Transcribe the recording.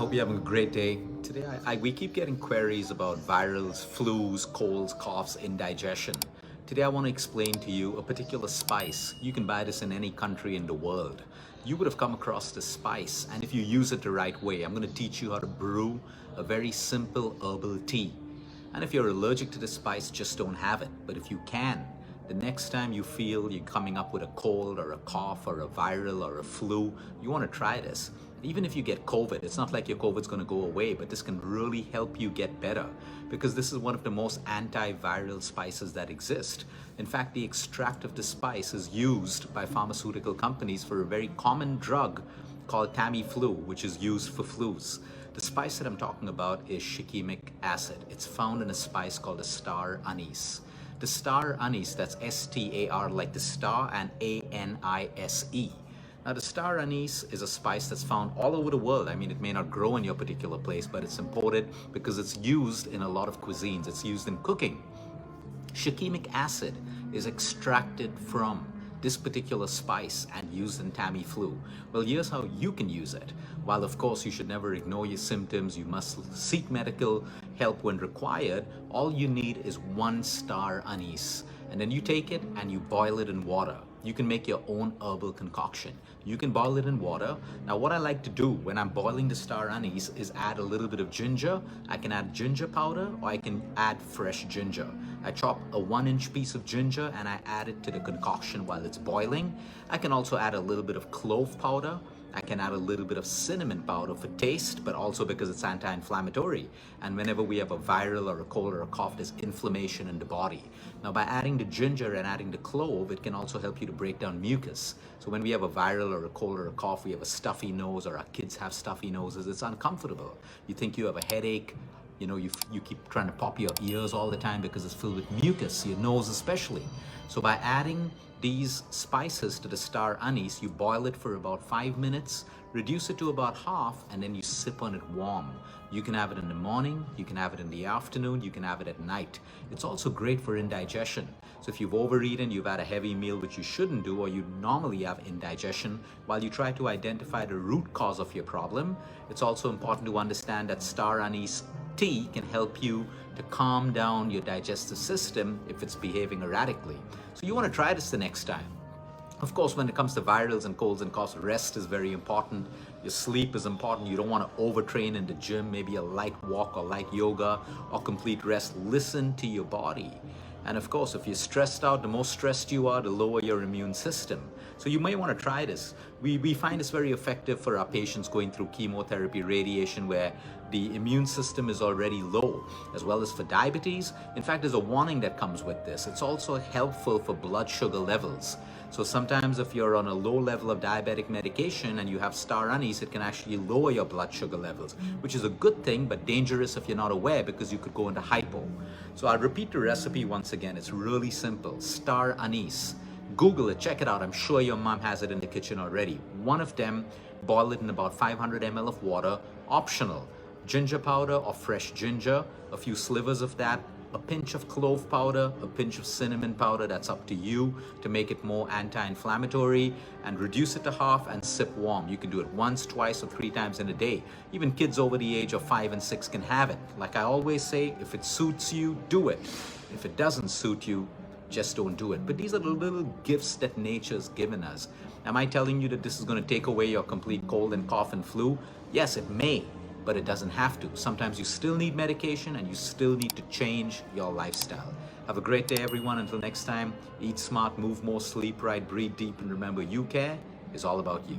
Hope you're having a great day. Today, we keep getting queries about virals, flus, colds, coughs, indigestion. Today, I want to explain to you a particular spice. You can buy this in any country in the world. You would have come across this spice, and if you use it the right way, I'm going to teach you how to brew a very simple herbal tea. And if you're allergic to the spice, just don't have it. But if you can, the next time you feel you're coming up with a cold or a cough or a viral or a flu, you want to try this. Even if you get COVID, it's not like your COVID's going to go away, but this can really help you get better because this is one of the most antiviral spices that exist. In fact, the extract of the spice is used by pharmaceutical companies for a very common drug called Tamiflu, which is used for flus. The spice that I'm talking about is shikimic acid. It's found in a spice called a star anise. The star anise, that's S-T-A-R, like the star, and A-N-I-S-E. Now, the star anise is a spice that's found all over the world. I mean, it may not grow in your particular place, but it's imported because it's used in a lot of cuisines. It's used in cooking. Shikimic acid is extracted from this particular spice and used in Tamiflu. Well, here's how you can use it. While of course you should never ignore your symptoms, you must seek medical help when required, all you need is one star anise. And then you take it and you boil it in water. You can make your own herbal concoction. You can boil it in water. Now, what I like to do when I'm boiling the star anise is add a little bit of ginger. I can add ginger powder or I can add fresh ginger. I chop a 1-inch piece of ginger and I add it to the concoction while it's boiling. I can also add a little bit of clove powder. I can add a little bit of cinnamon powder for taste, but also because it's anti-inflammatory. And whenever we have a viral or a cold or a cough, there's inflammation in the body. Now, by adding the ginger and adding the clove, it can also help you to break down mucus. So when we have a viral or a cold or a cough, we have a stuffy nose, or our kids have stuffy noses, it's uncomfortable. You think you have a headache. You know, you keep trying to pop your ears all the time because it's filled with mucus, your nose especially. So by adding these spices to the star anise, you boil it for about 5 minutes, reduce it to about half, and then you sip on it warm. You can have it in the morning, you can have it in the afternoon, you can have it at night. It's also great for indigestion. So if you've overeaten, you've had a heavy meal, which you shouldn't do, or you normally have indigestion, while you try to identify the root cause of your problem, it's also important to understand that star anise tea can help you to calm down your digestive system if it's behaving erratically. So you want to try this the next time. Of course, when it comes to virals and colds and coughs, rest is very important. Your sleep is important. You don't want to overtrain in the gym, maybe a light walk or light yoga or complete rest. Listen to your body. And of course, if you're stressed out, the more stressed you are, the lower your immune system. So you may want to try this. We find this very effective for our patients going through chemotherapy, radiation, where the immune system is already low, as well as for diabetes. In fact, there's a warning that comes with this. It's also helpful for blood sugar levels. So sometimes if you're on a low level of diabetic medication and you have star anise, it can actually lower your blood sugar levels, which is a good thing, but dangerous if you're not aware because you could go into hypo. So I'll repeat the recipe once again. It's really simple. Star anise. Google it, check it out. I'm sure your mom has it in the kitchen already. One of them, boil it in about 500 ml of water, optional. Ginger powder or fresh ginger, a few slivers of that, a pinch of clove powder, a pinch of cinnamon powder, that's up to you to make it more anti-inflammatory, and reduce it to half and sip warm. You can do it once, twice, or 3 times in a day. Even kids over the age of 5 and 6 can have it. Like I always say, if it suits you, do it. If it doesn't suit you, just don't do it. But these are the little gifts that nature's given us. Am I telling you that this is going to take away your complete cold and cough and flu? Yes, it may, but it doesn't have to. Sometimes you still need medication and you still need to change your lifestyle. Have a great day, everyone. Until next time, eat smart, move more, sleep right, breathe deep, and remember, you care is all about you.